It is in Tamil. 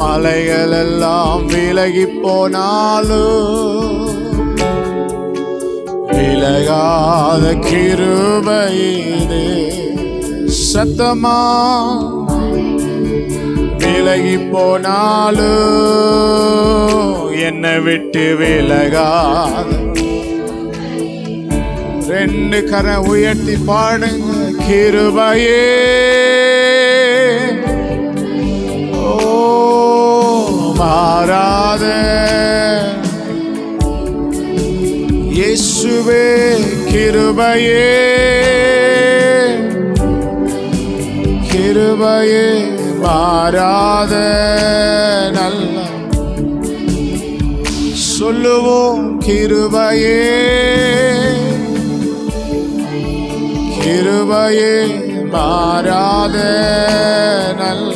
மலைகள் எல்லாம் விலகி போனாலும் விலகாத கிருபை இது. சத்தமா விலகி போனாலும் என்னை விட்டு விலகாத. ரெண்டு கரம் உயர்த்தி பாடுங்க. கிருபையே ஓ மாறாத இயேசுவே. கிருபையே கிருபையே மாறாத நல்ல. சொல்லுவோம் கிருபையே கிருபையே மாறாத நல்ல.